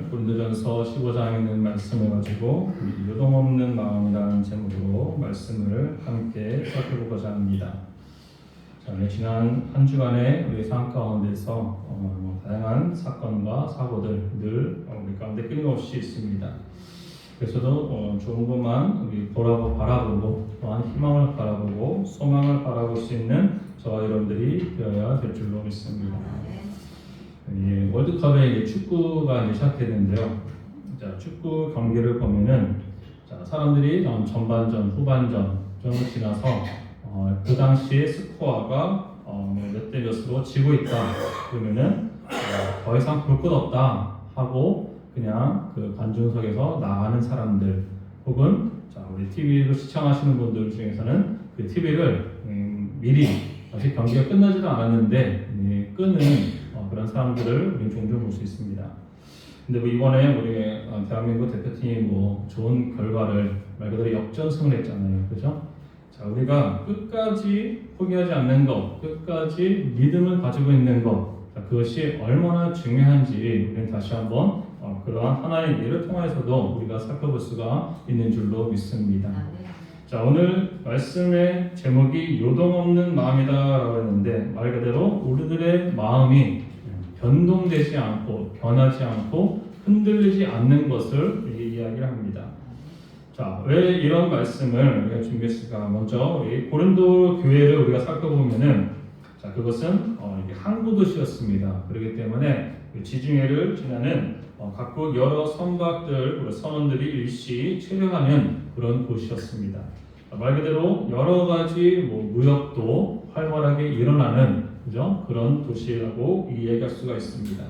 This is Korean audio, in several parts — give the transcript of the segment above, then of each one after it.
오늘 고린도전서 15장에 있는 말씀을 가지고 요동없는 마음이라는 제목으로 말씀을 함께 살펴보고자 합니다. 자, 지난 한 주간에 우리 삶 가운데서 다양한 사건과 사고들 늘 우리 가운데 끊임없이 있습니다. 그래서도 좋은 것만 우리 바라보고 또한 희망을 바라보고 소망을 바라볼 수 있는 저와 여러분들이 되어야 될 줄로 믿습니다. 월드컵에 이제 축구가 이제 시작되는데요. 자, 축구 경기를 보면은 사람들이 전반전, 후반전 좀 지나서 그 당시에 스코어가 몇 대 몇으로 지고 있다 그러면은 더 이상 볼 것 없다 하고 그냥 그 관중석에서 나가는 사람들 혹은 우리 TV로 시청하시는 분들 중에서는 그 TV를 미리 아직 경기가 끝나지도 않았는데 끄는 그런 사람들을 우리 종종 볼 수 있습니다. 근데 이번에 우리 대한민국 대표팀이 좋은 결과를 말 그대로 역전승을 했잖아요, 그렇죠? 자, 우리가 끝까지 포기하지 않는 것, 끝까지 믿음을 가지고 있는 것, 그것이 얼마나 중요한지 우리는 다시 한번 그러한 하나의 예를 통해서도 우리가 살펴볼 수가 있는 줄로 믿습니다. 자, 오늘 말씀의 제목이 요동없는 마음이다라고 했는데 말 그대로 우리들의 마음이 변동되지 않고 변하지 않고 흔들리지 않는 것을 이야기를 합니다. 자, 왜 이런 말씀을 우리가 준비했을까? 먼저 우리 고린도 교회를 우리가 살펴보면은 자, 그것은 항구 도시였습니다. 그렇기 때문에 지중해를 지나는 각국 여러 선박들, 선원들이 일시 체류하는 그런 곳이었습니다. 말 그대로 여러 가지 무역도 활발하게 일어나는 그런 도시라고 이야기할 수가 있습니다.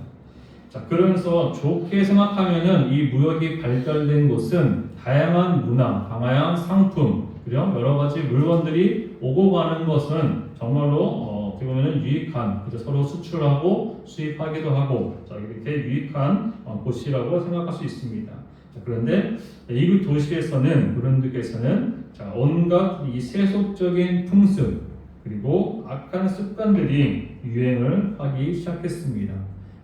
자, 그러면서 좋게 생각하면은 이 무역이 발달된 곳은 다양한 문화, 다양한 상품, 여러 가지 물건들이 오고 가는 것은 정말로 어떻게 보면은 유익한, 서로 수출하고 수입하기도 하고 이렇게 유익한 곳이라고 생각할 수 있습니다. 자, 그런데 이 도시에서는 고린도께서는 온갖 이 세속적인 풍습 그리고 악한 습관들이 유행을 하기 시작했습니다.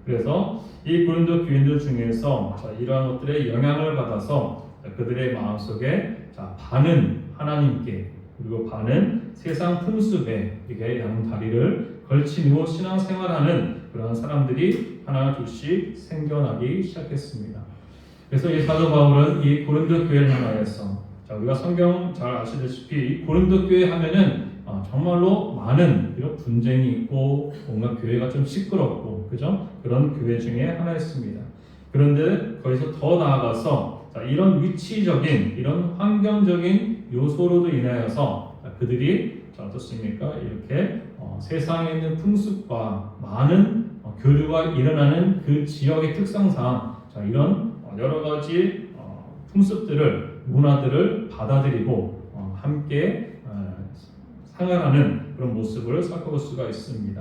그래서 이 고린도 교인들 중에서 이러한 것들의 영향을 받아서 그들의 마음속에 반은 하나님께 그리고 반은 세상 풍습에 이렇게 양다리를 걸치고 신앙생활하는 그런 사람들이 하나 둘씩 생겨나기 시작했습니다. 그래서 이 사도 바울은 이 고린도 교회를 향하여서 우리가 성경 잘 아시다시피 고린도 교회 하면은 정말로 많은 이런 분쟁이 있고 뭔가 교회가 좀 시끄럽고 그런 교회 중에 하나였습니다. 그런데 거기서 더 나아가서 이런 위치적인 이런 환경적인 요소로도 인하여서 그들이 어떻습니까? 이렇게 세상에 있는 풍습과 많은 교류가 일어나는 그 지역의 특성상 이런 여러 가지 풍습들을 문화들을 받아들이고 함께 생활하는 그런 모습을 살펴볼 수가 있습니다.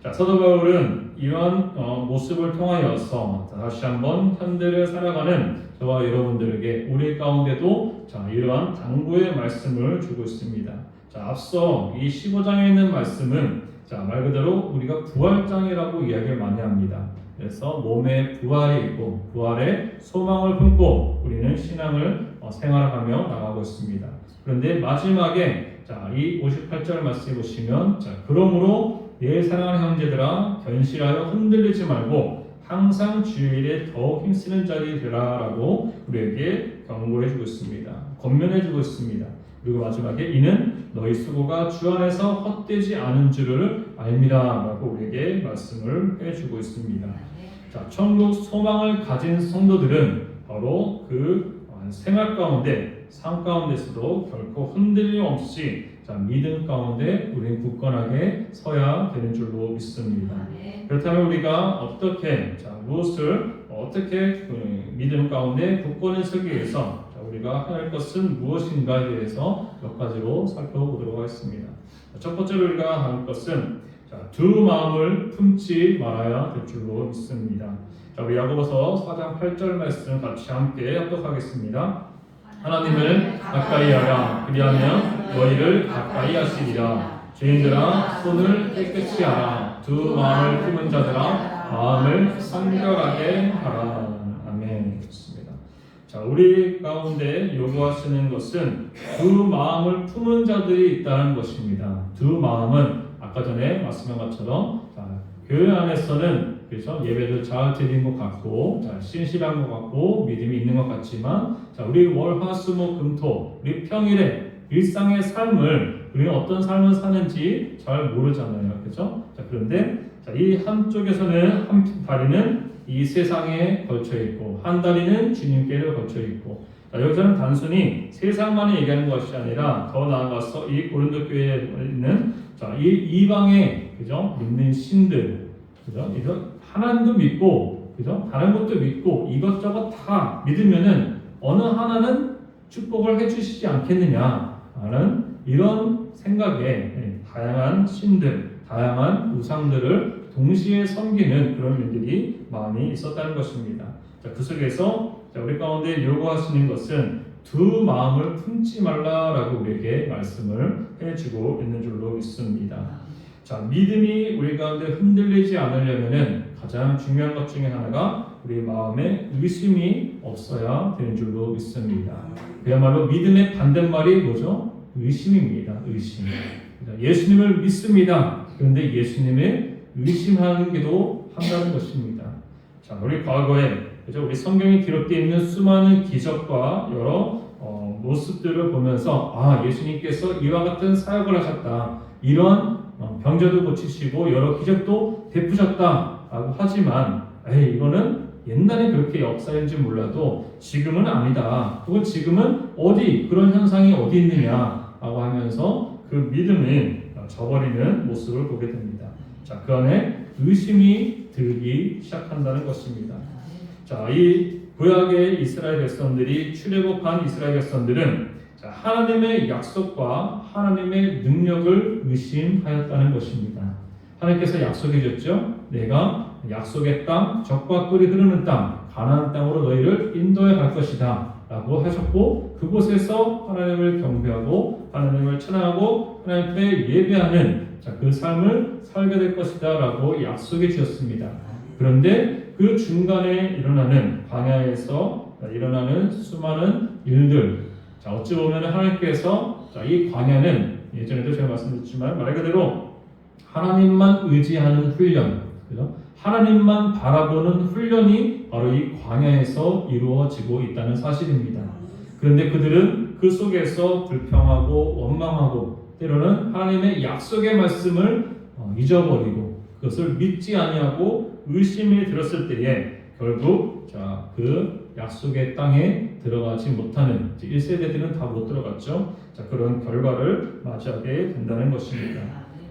자, 사도 바울은 이러한 모습을 통하여서 다시 한번 현대를 살아가는 저와 여러분들에게 우리 가운데도 이러한 당부의 말씀을 주고 있습니다. 자, 앞서 이 15장에 있는 말씀은 말 그대로 우리가 부활장이라고 이야기를 많이 합니다. 그래서 몸에 부활이 있고 부활의 소망을 품고 우리는 신앙을 생활하며 나가고 있습니다. 그런데 마지막에 이 58절 말씀에 보시면 그러므로 내 사랑하는 형제들아 견실하여 흔들리지 말고 항상 주일에 더욱 힘쓰는 자들이 되라 라고 우리에게 경고해 주고 있습니다. 권면해 주고 있습니다. 그리고 마지막에 이는 너희 수고가 주 안에서 헛되지 않은 줄을 알미라 라고 우리에게 말씀을 해주고 있습니다. 자, 천국 소망을 가진 성도들은 바로 그 생활 가운데 삶 가운데서도 결코 흔들림 없이 믿음 가운데 우리는 굳건하게 서야 되는 줄로 믿습니다. 그렇다면 우리가 어떻게 무엇을 어떻게 믿음 가운데 굳건히 서기 위해서 우리가 할 것은 무엇인가에 대해서 몇 가지로 살펴보도록 하겠습니다. 첫 번째로 우리가 할 것은 두 마음을 품지 말아야 될 줄로 믿습니다. 우리 야고보서 4장 8절 말씀 같이 함께 합독하겠습니다. 하나님을 가까이 하라. 그리하면 너희를 가까이 하시리라. 죄인들아 손을 깨끗이 하라. 두 마음을 품은 자들아 마음을 성결하게 하라. 아멘. 좋습니다. 자, 우리 가운데 요구하시는 것은 두 마음을 품은 자들이 있다는 것입니다. 두 마음은 아까 전에 말씀한 것처럼 교회 안에서는 그렇죠? 예배도 잘 드리는 것 같고 신실한 것 같고 믿음이 있는 것 같지만 우리 월, 화, 수, 목, 금, 토 우리 평일에 일상의 삶을 우리는 어떤 삶을 사는지 잘 모르잖아요. 그렇죠? 그런데 이 한쪽에서는 한 다리는 이 세상에 걸쳐 있고 한 다리는 주님께를 걸쳐 있고 여기서는 단순히 세상만을 얘기하는 것이 아니라 더 나아가서 이 고린도 교회에 있는 이 이방의 그죠? 믿는 신들 그죠? 하나님도 믿고 그죠? 다른 것도 믿고 이것저것 다 믿으면은 어느 하나는 축복을 해주시지 않겠느냐라는 이런 생각에 다양한 신들, 다양한 우상들을 동시에 섬기는 그런 일들이 많이 있었다는 것입니다. 그 속에서 우리 가운데 요구하시는 것은 두 마음을 품지 말라라고 우리에게 말씀을 해주고 있는 줄로 믿습니다. 믿음이 우리 가운데 흔들리지 않으려면은 가장 중요한 것 중에 하나가 우리 마음에 의심이 없어야 되는 줄로 믿습니다. 그야말로 믿음의 반대말이 뭐죠? 의심입니다. 의심. 예수님을 믿습니다. 그런데 예수님을 의심하는 게도 한다는 것입니다. 우리 과거에 그죠? 우리 성경에 기록되어 있는 수많은 기적과 여러 모습들을 보면서 예수님께서 이와 같은 사역을 하셨다. 이런 병자도 고치시고 여러 기적도 베푸셨다라고 하지만 이거는 옛날에 그렇게 역사인지 몰라도 지금은 아니다. 그리고 지금은 그런 현상이 어디 있느냐라고 하면서 그 믿음을 저버리는 모습을 보게 됩니다. 그 안에 의심이 들기 시작한다는 것입니다. 이 구약의 이스라엘 백성들이 출애굽한 이스라엘 백성들은 하나님의 약속과 하나님의 능력을 의심하였다는 것입니다. 하나님께서 약속해 줬죠. 내가 약속의 땅, 적과 꿀이 흐르는 땅, 가나안 땅으로 너희를 인도해 갈 것이다 라고 하셨고 그곳에서 하나님을 경배하고 하나님을 찬양하고 하나님 앞에 예배하는 그 삶을 살게 될 것이다 라고 약속해 주셨습니다. 그런데 그 중간에 일어나는 광야에서 일어나는 수많은 일들 어찌 보면 하나님께서 이 광야는 예전에도 제가 말씀드렸지만 말 그대로 하나님만 의지하는 훈련 그죠? 하나님만 바라보는 훈련이 바로 이 광야에서 이루어지고 있다는 사실입니다. 그런데 그들은 그 속에서 불평하고 원망하고 때로는 하나님의 약속의 말씀을 잊어버리고 그것을 믿지 아니하고 의심이 들었을 때에 결국 그 약속의 땅에 들어가지 못하는 1세대들은 다 못 들어갔죠. 그런 결과를 맞이하게 된다는 것입니다.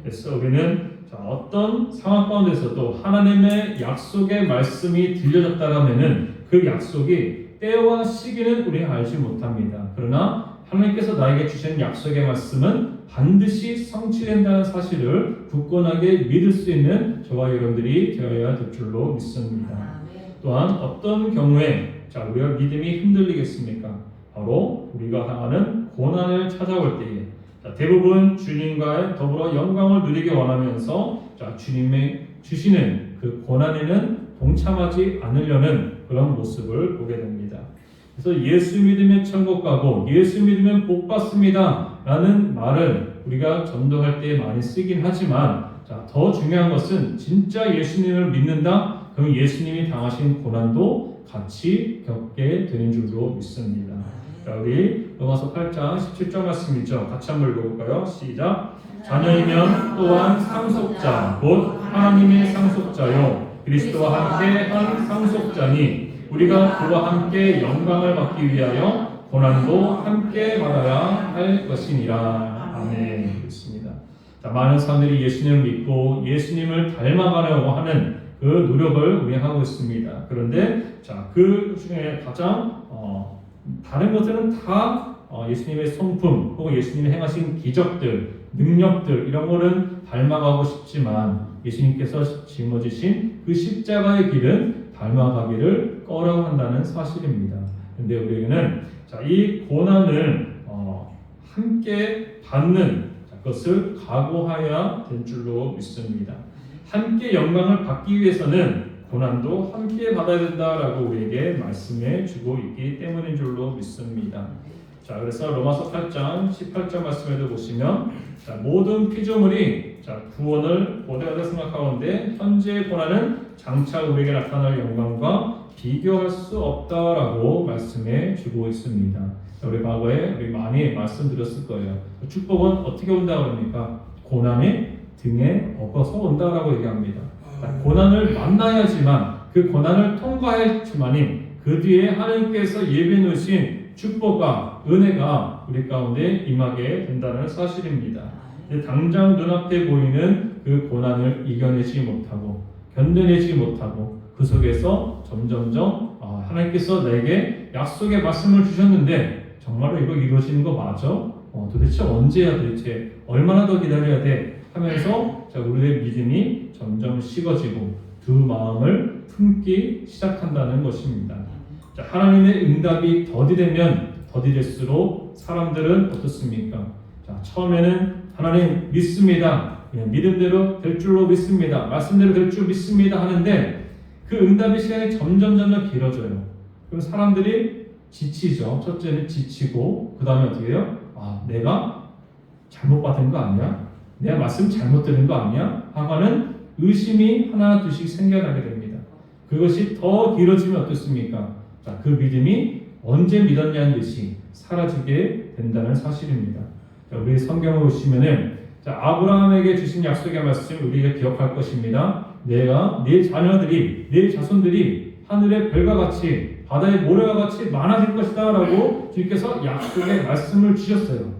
그래서 우리는 어떤 상황 가운데서도 하나님의 약속의 말씀이 들려졌다라면은 그 약속이 때와 시기는 우리가 알지 못합니다. 그러나 하나님께서 나에게 주신 약속의 말씀은 반드시 성취된다는 사실을 굳건하게 믿을 수 있는 저와 여러분들이 되어야 될 줄로 믿습니다. 또한 어떤 경우에 우리가 믿음이 흔들리겠습니까? 바로 우리가 당하는 고난을 찾아올 때에 대부분 주님과 더불어 영광을 누리기 원하면서 주님의 주시는 그 고난에는 동참하지 않으려는 그런 모습을 보게 됩니다. 그래서 예수 믿으면 천국 가고 예수 믿으면 복 받습니다 라는 말을 우리가 전도할 때 많이 쓰긴 하지만 더 중요한 것은 진짜 예수님을 믿는다? 그럼 예수님이 당하신 고난도 같이 겪게 되는 줄로 믿습니다. 우리 로마서 8장 17절 말씀이죠. 같이 한번 읽어볼까요? 시작. 자녀이면 또한 상속자 곧 하나님의 상속자요 그리스도와 함께 한 상속자니 우리가 그와 함께 영광을 받기 위하여 고난도 함께 받아야 할 것이니라. 아멘. 그렇습니다. 많은 사람들이 예수님을 믿고 예수님을 닮아가려고 하는 그 노력을 우리 하고 있습니다. 그런데 그 중에 가장 다른 것들은 다 예수님의 성품 혹은 예수님이 행하신 기적들, 능력들 이런 거는 닮아가고 싶지만 예수님께서 짊어지신 그 십자가의 길은 닮아가기를 꺼려한다는 사실입니다. 그런데 우리에게는 이 고난을 함께 받는 것을 각오해야 될 줄로 믿습니다. 함께 영광을 받기 위해서는 고난도 함께 받아야 된다라고 우리에게 말씀해 주고 있기 때문인 줄로 믿습니다. 자, 그래서 로마서 8장 18절 말씀에도 보시면 모든 피조물이 구원을 보대하다 생각하건대 현재의 고난은 장차 우리에게 나타날 영광과 비교할 수 없다라고 말씀해 주고 있습니다. 우리 과거에 우리 많이 말씀드렸을 거예요. 축복은 어떻게 온다 그럽니까? 고난이 등에 업어서 온다라고 얘기합니다. 고난을 만나야지만 그 고난을 통과했지만이 그 뒤에 하나님께서 예비해 놓으신 축복과 은혜가 우리 가운데 임하게 된다는 사실입니다. 당장 눈앞에 보이는 그 고난을 이겨내지 못하고 견뎌내지 못하고 그 속에서 점점점 하나님께서 내게 약속의 말씀을 주셨는데 정말로 이거 이루어지는 거 맞아? 도대체 언제야? 도대체 얼마나 더 기다려야 돼? 하면서 우리의 믿음이 점점 식어지고 두 마음을 품기 시작한다는 것입니다. 하나님의 응답이 더디되면 더디될수록 사람들은 어떻습니까? 처음에는 하나님 믿습니다. 믿음대로 될 줄로 믿습니다. 말씀대로 될 줄 믿습니다 하는데 그 응답의 시간이 점점 길어져요. 그럼 사람들이 지치죠. 첫째는 지치고 그 다음에 어떻게 해요? 내가 잘못 받은 거 아니야? 내가 말씀 잘못 들은 거 아니야? 하고는 의심이 하나 둘씩 생겨나게 됩니다. 그것이 더 길어지면 어떻습니까? 그 믿음이 언제 믿었냐는 듯이 사라지게 된다는 사실입니다. 우리 성경을 보시면은 아브라함에게 주신 약속의 말씀 우리가 기억할 것입니다. 내가 네 자녀들이 네 자손들이 하늘의 별과 같이 바다의 모래와 같이 많아질 것이다 라고 주님께서 약속의 말씀을 주셨어요.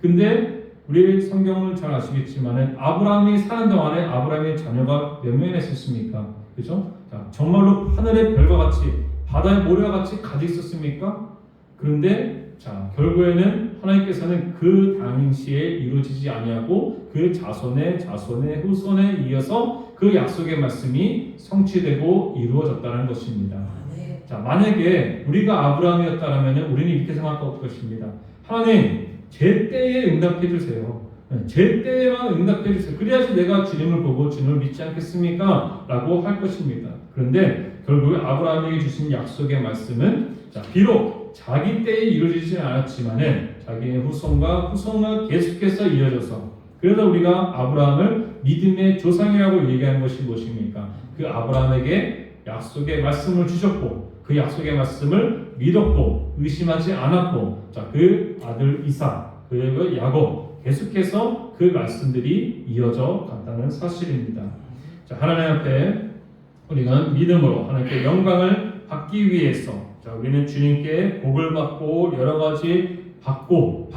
근데 우리 성경을 잘 아시겠지만 아브라함이 사는 동안에 아브라함의 자녀가 몇 명이나 있었습니까? 그죠? 정말로 하늘의 별과 같이 바다의 모래와 같이 가득 있었습니까? 그런데 결국에는 하나님께서는 그 당시에 이루어지지 아니하고 그 자손의 후손에 이어서 그 약속의 말씀이 성취되고 이루어졌다는 것입니다. 만약에 우리가 아브라함이었다면 우리는 이렇게 생각할 것입니다. 하나님, 제 때에 응답해 주세요. 제 때에만 응답해 주세요. 그래야지 내가 주님을 보고 주님을 믿지 않겠습니까? 라고 할 것입니다. 그런데 결국 아브라함에게 주신 약속의 말씀은 비록 자기 때에 이루어지지 않았지만은 자기의 후손과 계속해서 이어져서 그래서 우리가 아브라함을 믿음의 조상이라고 얘기하는 것이 무엇입니까? 그 아브라함에게 약속의 말씀을 주셨고 그 약속의 말씀을 믿었고 의심하지 않았고 그 아들 이삭 그리고 야곱 계속해서 그 말씀들이 이어져 간다는 사실입니다. 하나님 앞에 우리가 믿음으로 하나님께 영광을 받기 위해서 우리는 주님께 복을 받고 여러 가지 받고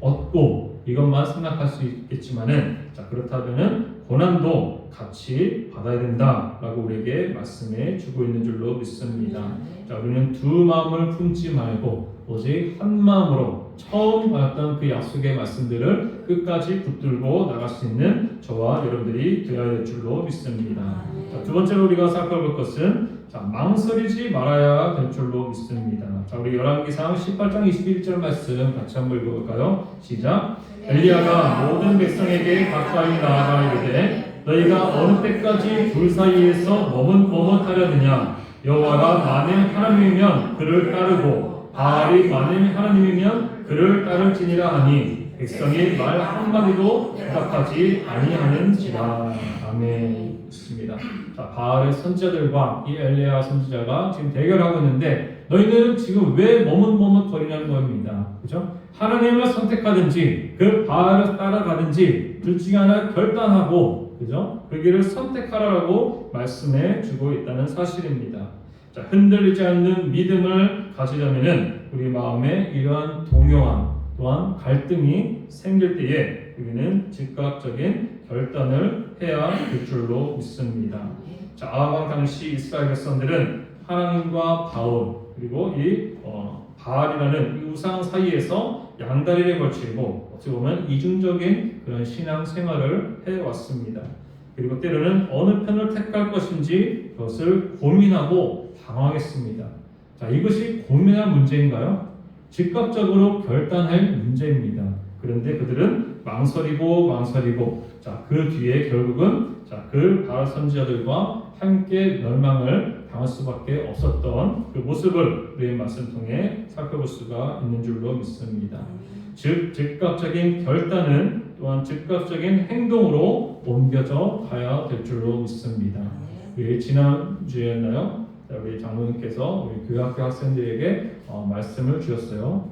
얻고 이것만 생각할 수 있겠지만은 그렇다면은 고난도 같이 받아야 된다라고 우리에게 말씀해 주고 있는 줄로 믿습니다. 우리는 두 마음을 품지 말고 오직 한 마음으로 처음 받았던 그 약속의 말씀들을 끝까지 붙들고 나갈 수 있는 저와 여러분들이 되어야 될 줄로 믿습니다. 두 번째로 우리가 살펴볼 것은 망설이지 말아야 될 줄로 믿습니다. 우리 열왕기상 18장 21절 말씀 같이 한번 읽어볼까요? 시작. 엘리야가 모든 백성에게 가까이 나아가 이르되 너희가 어느 때까지 둘 사이에서 머뭇하려느냐? 여호와가 만일 하나님이면 그를 따르고 바알이 만일 하나님이면 그를 따를지니라 하니 백성이 말 한마디도 대답하지 아니하는지라. 아멘. 있습니다. 바알의 선지자들과 이 엘리야 선지자가 지금 대결하고 있는데 너희는 지금 왜 머뭇거리냐는 겁니다. 그죠? 하나님을 선택하든지 그 바알을 따라가든지 둘 중에 하나 결단하고 그죠? 그 길을 선택하라고 말씀해 주고 있다는 사실입니다. 흔들리지 않는 믿음을 가지려면은 우리 마음에 이러한 동요함 또한 갈등이 생길 때에 우리는 즉각적인 결단을 해야 될 줄로 믿습니다. 아하방 당시 이스라엘 백성들은 하나님과 바울 그리고 이 바알이라는 우상 사이에서 양다리를 걸치고 어떻게 보면 이중적인 그런 신앙 생활을 해왔습니다. 그리고 때로는 어느 편을 택할 것인지 그것을 고민하고 당황했습니다. 이것이 고민할 문제인가요? 즉각적으로 결단할 문제입니다. 그런데 그들은 망설이고 자, 그 뒤에 결국은 자, 그 바알 선지자들과 함께 멸망을 당할 수밖에 없었던 그 모습을 우리의 말씀 통해 살펴볼 수가 있는 줄로 믿습니다. 즉 즉각적인 결단은 또한 즉각적인 행동으로 옮겨져 가야 될 줄로 믿습니다. 우리 지난주였나요? 우리 장로님께서 우리 교회학교 학생들에게 말씀을 주셨어요.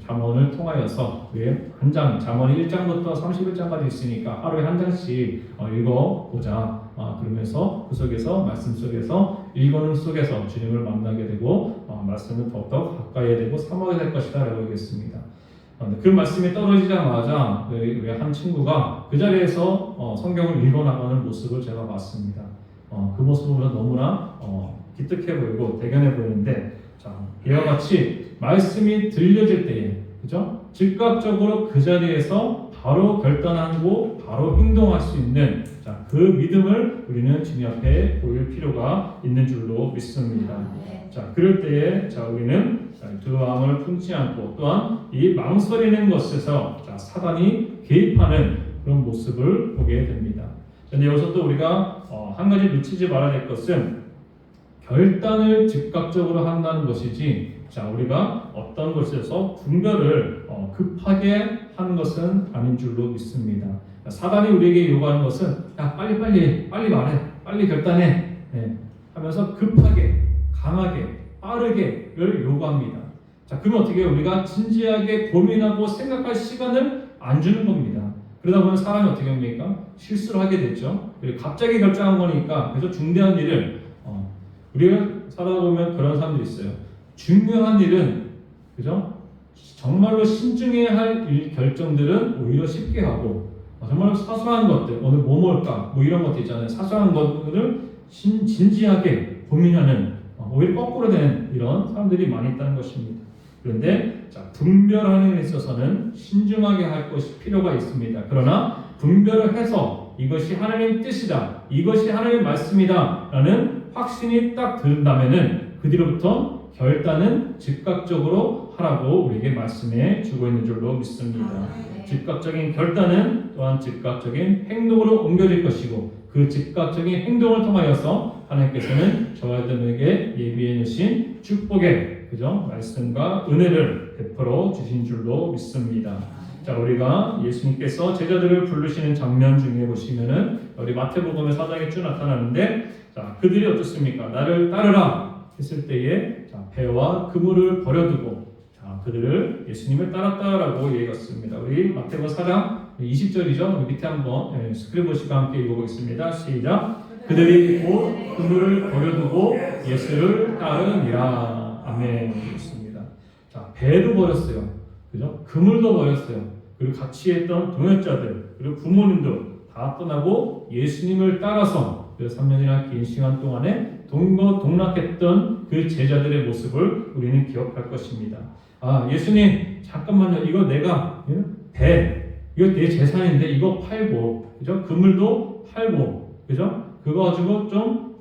잠언을 통하여서 한 장, 잠언이 1장부터 31장까지 있으니까 하루에 한 장씩 읽어보자. 그러면서 그 속에서 말씀 속에서 읽어는 속에서 주님을 만나게 되고 말씀을 더욱더 가까이 되고 사모하게 될 것이다 라고 얘기했습니다. 그 말씀이 떨어지자마자 우리 한 친구가 그 자리에서 성경을 읽어나가는 모습을 제가 봤습니다. 그 모습을 보면 너무나 기특해 보이고 대견해 보이는데, 자, 이와 같이 말씀이 들려질 때에, 그죠? 즉각적으로 그 자리에서 바로 결단하고 바로 행동할 수 있는 자, 그 믿음을 우리는 주님 앞에 보일 필요가 있는 줄로 믿습니다. 자, 그럴 때에 자, 우리는 두려움을 품지 않고 또한 이 망설이는 것에서 자, 사단이 개입하는 그런 모습을 보게 됩니다. 그런데 여기서 또 우리가 한 가지 놓치지 말아야 될 것은 결단을 즉각적으로 한다는 것이지, 자, 우리가 어떤 것에서 분별을 급하게 하는 것은 아닌 줄로 믿습니다. 사단이 우리에게 요구하는 것은 야, 빨리 말해, 빨리 결단해 하면서 급하게, 강하게, 빠르게를 요구합니다. 자, 그럼 어떻게 해요? 우리가 진지하게 고민하고 생각할 시간을 안 주는 겁니다. 그러다 보면 사람이 어떻게 합니까? 실수를 하게 됐죠. 갑자기 결정한 거니까. 그래서 중대한 일을 우리가 살아다 보면 그런 사람들이 있어요. 중요한 일은, 그죠? 정말로 신중해야 할 결정들은 오히려 쉽게 하고, 정말 사소한 것들, 오늘 뭐 먹을까? 뭐 이런 것들 있잖아요. 사소한 것들을 진지하게 고민하는, 오히려 거꾸로 되는 이런 사람들이 많이 있다는 것입니다. 그런데 자, 분별하는 데 있어서는 신중하게 할 것이 필요가 있습니다. 그러나 분별을 해서 이것이 하나님의 뜻이다, 이것이 하나님의 말씀이다 라는 확신이 딱 든다면은 그 뒤로부터 결단은 즉각적으로 하라고 우리에게 말씀해 주고 있는 줄로 믿습니다. 즉각적인 결단은 또한 즉각적인 행동으로 옮겨질 것이고, 그 즉각적인 행동을 통하여서 하나님께서는 저와 여러분에게 예비해 놓으신 축복의, 그죠? 말씀과 은혜를 베풀어 주신 줄로 믿습니다. 자, 우리가 예수님께서 제자들을 부르시는 장면 중에 보시면은 우리 마태복음의 4장에 쭉 나타나는데, 자, 그들이 어떻습니까? 나를 따르라 했을 때에 자, 배와 그물을 버려두고 자, 그들을 예수님을 따랐다라고 얘기했습니다. 우리 마태복음 4장 20절이죠. 우리 밑에 한번 스크립보시과 함께 읽어보겠습니다. 시작. 그들이 곧 그물을 버려두고 예수를 따르니라. 아멘. 그렇습니다. 자, 배도 버렸어요. 그죠? 그물도 버렸어요. 그리고 같이 했던 동역자들, 그리고 부모님도 다 떠나고 예수님을 따라서 그 3년이나 긴 시간 동안에 동거동락했던 그 제자들의 모습을 우리는 기억할 것입니다. 아, 예수님, 잠깐만요. 이거 내가 이거 내 재산인데 이거 팔고, 그죠? 그물도 팔고, 그죠? 그거 가지고 좀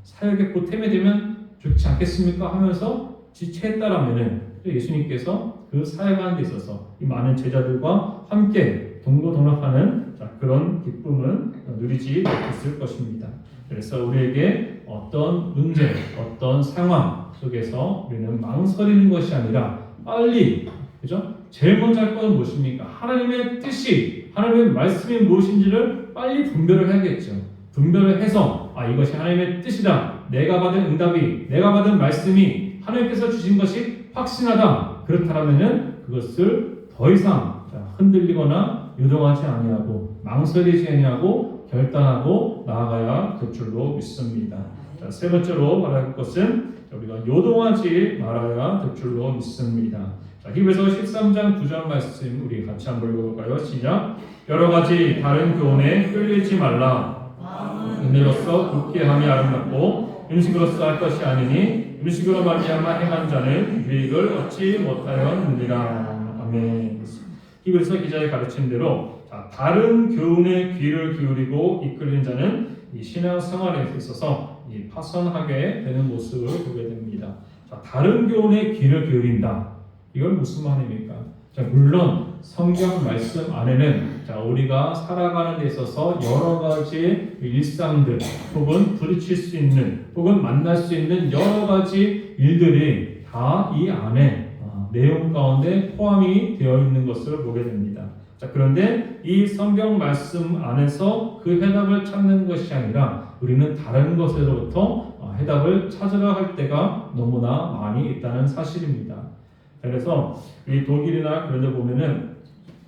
사역에 보탬이 되면 좋지 않겠습니까? 하면서 지체했다라면은 예수님께서 그 사역하는 데 있어서 이 많은 제자들과 함께 동거동락하는 그런 기쁨은 누리지 못했을 것입니다. 그래서 우리에게 어떤 문제, 어떤 상황 속에서 우리는 망설이는 것이 아니라 빨리, 그죠? 제일 먼저 할 것은 무엇입니까? 하나님의 뜻이, 하나님의 말씀이 무엇인지를 빨리 분별을 해야겠죠. 분별을 해서 이것이 하나님의 뜻이다. 내가 받은 응답이, 내가 받은 말씀이 하나님께서 주신 것이 확신하다. 그렇다면은 그것을 더 이상 흔들리거나 유동하지 아니하고 망설이지 아니하고 결단하고 나아가야 될 줄로 믿습니다. 자, 세 번째로 말할 것은 우리가 요동하지 말아야 될 줄로 믿습니다. 자, 히브리서 13장 9절 말씀 우리 같이 한번 읽어볼까요? 시작. 여러 가지 다른 교훈에 끌리지 말라. 은혜로서 굳게 함이 아름답고 음식으로서 할 것이 아니니 음식으로 말미암아 행한 자는 유익을 얻지 못하였느니라. 아멘. 히브리서 기자의 가르친 대로 다른 교훈에 귀를 기울이고 이끌린 자는 이 신앙 생활에 있어서 이 파선하게 되는 모습을 보게 됩니다. 자, 다른 교훈에 귀를 기울인다. 이건 무슨 말입니까? 자, 물론 성경 말씀 안에는 자, 우리가 살아가는 데 있어서 여러 가지 일상들 혹은 부딪힐 수 있는 혹은 만날 수 있는 여러 가지 일들이 다 이 안에 내용 가운데 포함이 되어 있는 것을 보게 됩니다. 자, 그런데 이 성경 말씀 안에서 그 해답을 찾는 것이 아니라 우리는 다른 것으로부터 해답을 찾으려 할 때가 너무나 많이 있다는 사실입니다. 그래서 이 독일이나 그런 데 보면은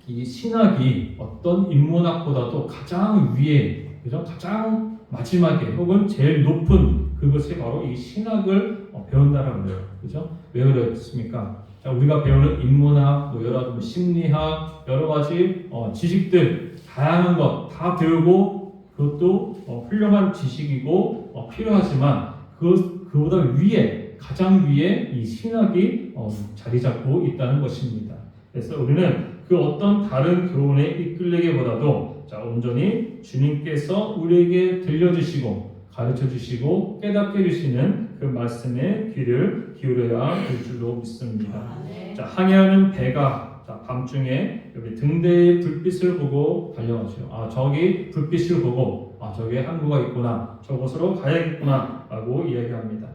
이 신학이 어떤 인문학보다도 가장 위에, 그죠? 가장 마지막에 혹은 제일 높은 그것이 바로 이 신학을 배운다라고 해요. 그죠? 왜 그렇습니까? 자, 우리가 배우는 인문학, 여러 심리학, 여러 가지 지식들, 다양한 것 다 배우고 그것도 훌륭한 지식이고 필요하지만 그보다 위에, 가장 위에 이 신학이 자리 잡고 있다는 것입니다. 그래서 우리는 그 어떤 다른 교훈에 이끌리기보다도 자, 온전히 주님께서 우리에게 들려주시고 가르쳐주시고 깨닫게 해주시는 그 말씀에 귀를 기울여야 될 줄로 믿습니다. 자, 항해하는 배가 밤중에 여기 등대의 불빛을 보고 달려가죠. 저기 불빛을 보고 저기에 항구가 있구나, 저곳으로 가야겠구나 라고 이야기합니다.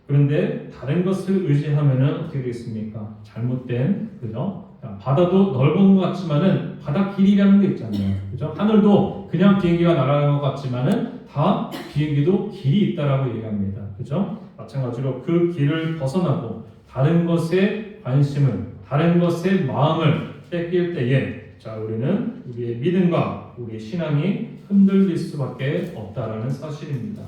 그런데 다른 것을 의지하면은 어떻게 되겠습니까? 잘못된, 그죠? 바다도 넓은 것 같지만은 바다 길이라는 게 있잖아요. 그죠? 하늘도 그냥 비행기가 날아가는 것 같지만은 다 비행기도 길이 있다라고 얘기합니다. 그죠? 마찬가지로 그 길을 벗어나고 다른 것에 관심을, 다른 것에 마음을 뺏길 때에 자, 우리는 우리의 믿음과 우리의 신앙이 흔들릴 수밖에 없다라는 사실입니다.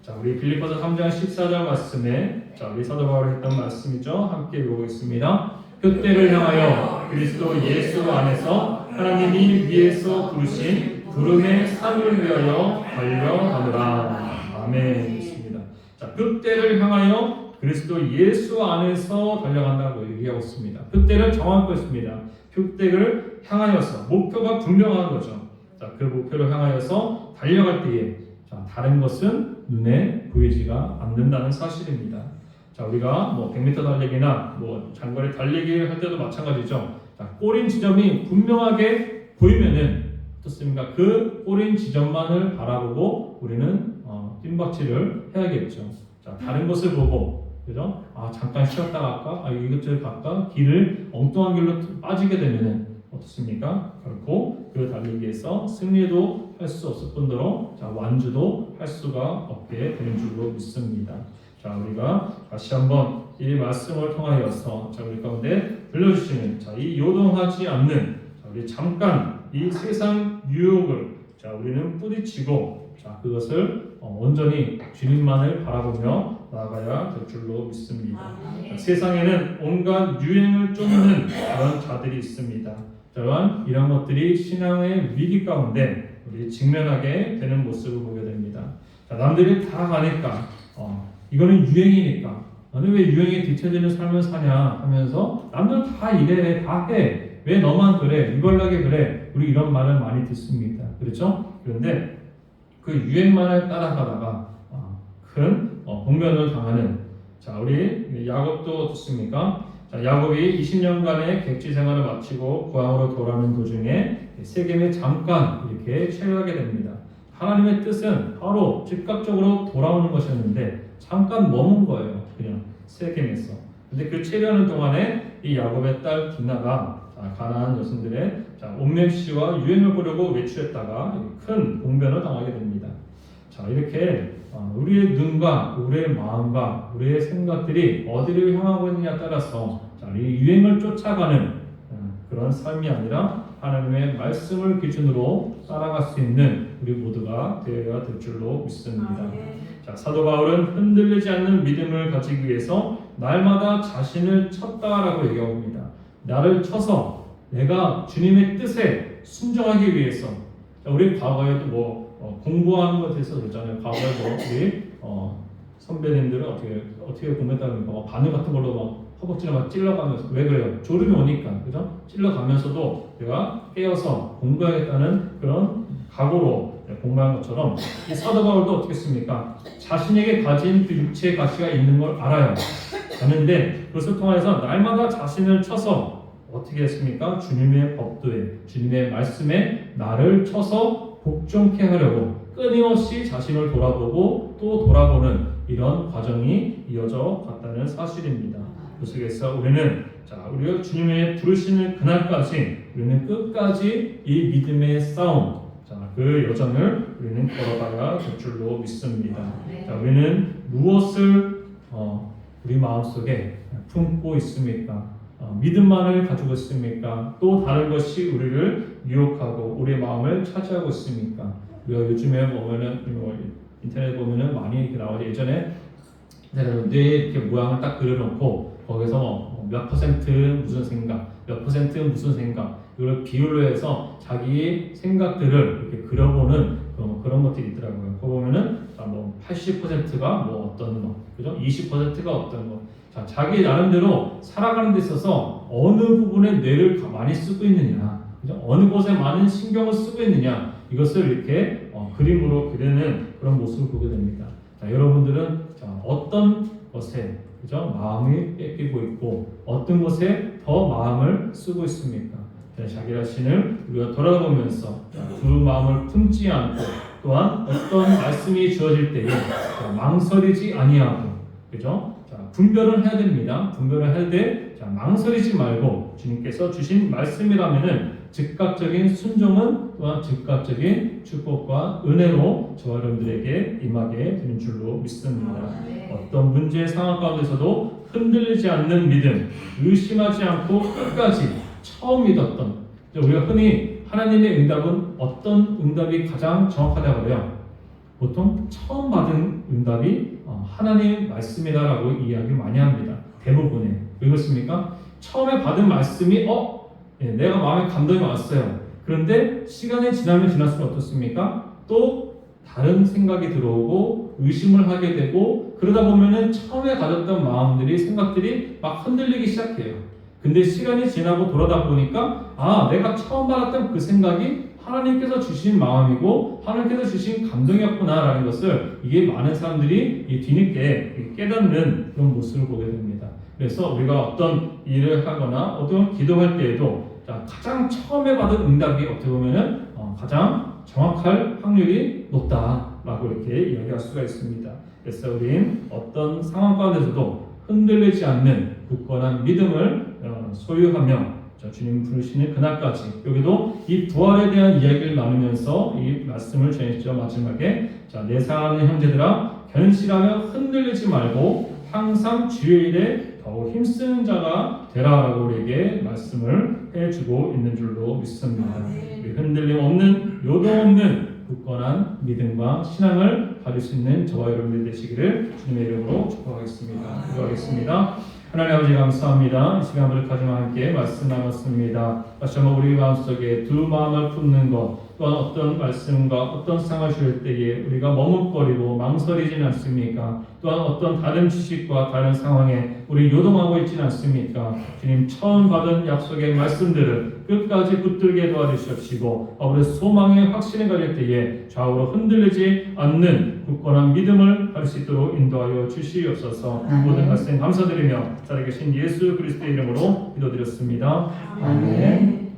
자, 우리 빌립보서 3장 14절 말씀에 자, 우리 사도 바울이 했던 말씀이죠. 함께 읽어보겠습니다. 표대를 향하여 그리스도 예수 안에서 하나님이 위에서 부르신 부름의 상을 위하여 달려가노라. 아멘. 있습니다. 자, 표대를 향하여 그리스도 예수 안에서 달려간다고 얘기하고 있습니다. 표대를 정하고 있습니다. 표대를 향하여서 목표가 분명한 거죠. 자, 그 목표를 향하여서 달려갈 때에 자, 다른 것은 눈에 보이지가 않는다는 사실입니다. 자, 우리가 100m 달리기나 장거리 달리기 할 때도 마찬가지죠. 자, 꼬린 지점이 분명하게 보이면은 어떻습니까? 그 꼬린 지점만을 바라보고 우리는 뜀박질을 해야겠죠. 자, 다른 것을 보고, 그죠? 잠깐 쉬었다 갈까? 이것저것 갈까? 길을 엉뚱한 길로 빠지게 되면은 어떻습니까? 결코 그 달리기에서 승리도 할 수 없을 뿐더러 자, 완주도 할 수가 없게 되는 줄로 믿습니다. 자, 우리가 다시 한번 이 말씀을 통하여서 자, 우리 가운데 들려주시는 자, 이 요동하지 않는 자, 우리 잠깐 이 세상 유혹을 자, 우리는 뿌리치고 자, 그것을 온전히 주님만을 바라보며 나아가야 될 줄로 믿습니다. 자, 세상에는 온갖 유행을 쫓는 그런 자들이 있습니다. 또한 이런 것들이 신앙의 위기 가운데 우리 직면하게 되는 모습을 보게 됩니다. 자, 남들이 다 가니까 이거는 유행이니까 너는 왜 유행에 뒤처지는 삶을 사냐 하면서 남들 다 이래, 다 해, 왜 너만 그래, 유별나게 그래, 우리 이런 말을 많이 듣습니다. 그렇죠? 그런데 그 유행만을 따라가다가 큰 공면을 당하는 자, 우리 야곱도 어떻습니까? 자, 야곱이 20년간의 객지 생활을 마치고 고향으로 돌아오는 도중에 세겜에 잠깐 이렇게 체류하게 됩니다. 하나님의 뜻은 바로 즉각적으로 돌아오는 것이었는데 잠깐 머문 거예요. 그냥 세겜에서. 근데 그 체류하는 동안에 이 야곱의 딸 디나가 가나안 여성들의 옷맵시와 유행을 보려고 외출했다가 큰 공변을 당하게 됩니다. 자, 이렇게 우리의 눈과 우리의 마음과 우리의 생각들이 어디를 향하고 있느냐에 따라서 이 유행을 쫓아가는 그런 삶이 아니라 하나님의 말씀을 기준으로 따라갈 수 있는 우리 모두가 되어야 될 줄로 믿습니다. 자, 사도 바울은 흔들리지 않는 믿음을 가지기 위해서 날마다 자신을 쳤다라고 얘기합니다. 나를 쳐서 내가 주님의 뜻에 순종하기 위해서. 자, 우리 과거에도 공부하는 것에 대해서 그랬잖아요. 과거에 우리 선배님들은 어떻게 공부했다니까 바늘 같은 걸로 막 허벅지를 막 찔러가면서 왜 그래요? 졸음이 오니까 그죠? 찔러가면서도 내가 깨어서 공부하겠다는 그런 각오로 공부한 것처럼 이 사도 바울도 어떻게 했습니까? 자신에게 가진 그 육체의 가치가 있는 걸 알아요. 아는데 그것을 통해서 날마다 자신을 쳐서 어떻게 했습니까? 주님의 법도에, 주님의 말씀에 나를 쳐서 복종케 하려고 끊임없이 자신을 돌아보고 또 돌아보는 이런 과정이 이어져 갔다는 사실입니다. 그 속에서 우리는 우리가 주님의 부르시는 그날까지 우리는 끝까지 이 믿음의 싸움, 그 여정을 우리는 걸어가야 될 줄로 믿습니다. 우리는 무엇을 우리 마음속에 품고 있습니까? 믿음만을 가지고 있습니까? 또 다른 것이 우리를 유혹하고 우리의 마음을 차지하고 있습니까? 우리가 요즘에 보면은 인터넷 보면은 많이 이렇게 나오죠. 예전에 뇌에 이렇게 모양을 딱 그려놓고 거기서 몇 퍼센트 무슨 생각, 몇 퍼센트 무슨 생각, 이걸 비율로 해서 자기 생각들을 이렇게 그려보는 그런 것들이 있더라고요. 그거 보면은 80%가 뭐 어떤 거, 그죠? 20%가 어떤 거. 자기 나름대로 살아가는 데 있어서 어느 부분에 뇌를 많이 쓰고 있느냐, 그죠? 어느 곳에 많은 신경을 쓰고 있느냐, 이것을 이렇게 그림으로 그리는 그런 모습을 보게 됩니다. 여러분들은 어떤 것에, 그죠? 마음이 뺏기고 있고 어떤 것에 더 마음을 쓰고 있습니까? 자기 자신을 우리가 돌아보면서 그 마음을 품지 않고 또한 어떤 말씀이 주어질 때에 망설이지 아니하고, 그죠? 분별을 해야 됩니다. 분별을 할 때 망설이지 말고 주님께서 주신 말씀이라면은 즉각적인 순종은 또한 즉각적인 축복과 은혜로 저와 여러분들에게 임하게 되는 줄로 믿습니다. 어떤 문제의 상황 가운데서도 흔들리지 않는 믿음, 의심하지 않고 끝까지 처음 믿었던, 우리가 흔히 하나님의 응답은 어떤 응답이 가장 정확하다고 해요? 보통 처음 받은 응답이 하나님의 말씀이다라고 이야기 많이 합니다. 대부분에. 왜 그렇습니까? 처음에 받은 말씀이 내가 마음에 감동이 왔어요. 그런데 시간이 지나면 지날수록 어떻습니까? 또 다른 생각이 들어오고 의심을 하게 되고, 그러다 보면은 처음에 가졌던 마음들이, 생각들이 막 흔들리기 시작해요. 근데 시간이 지나고 돌아다 보니까 내가 처음 받았던 그 생각이 하나님께서 주신 마음이고 하나님께서 주신 감동이었구나라는 것을, 이게 많은 사람들이 뒤늦게 깨닫는 그런 모습을 보게 됩니다. 그래서 우리가 어떤 일을 하거나 어떤 기도할 때에도 가장 처음에 받은 응답이 어떻게 보면은 가장 정확할 확률이 높다라고 이렇게 이야기할 수가 있습니다. 그래서 우리는 어떤 상황 가운데서도 흔들리지 않는 굳건한 믿음을 소유하며 주님 부르시는 그날까지, 여기도 이 부활에 대한 이야기를 나누면서 이 말씀을 전했죠. 마지막에 내 사랑하는 형제들아, 견실하며 흔들리지 말고 항상 주의 일에 더욱 힘쓰는 자가 되라라고 우리에게 말씀을 해주고 있는 줄로 믿습니다. 흔들림 없는, 요동 없는 굳건한 믿음과 신앙을 가질 수 있는 저와 여러분들 되시기를 주님의 이름으로 축복하겠습니다. 기도하겠습니다. 하나님 아버지 감사합니다. 이 시간 우리 가정과 함께 말씀 나눴습니다. 다시 한번 우리 마음속에 두 마음을 품는 것, 또한 어떤 말씀과 어떤 상황을 주실 때에 우리가 머뭇거리고 망설이진 않습니까? 또한 어떤 다른 지식과 다른 상황에 우리 요동하고 있지는 않습니까? 주님, 처음 받은 약속의 말씀들을 끝까지 붙들게 도와주시옵시고, 우리 소망의 확신을 가질 때에 좌우로 흔들리지 않는 굳건한 믿음을 할 수 있도록 인도하여 주시옵소서. 모든 말씀 감사드리며 살아계신 예수 그리스도의 이름으로 기도드렸습니다. 아멘.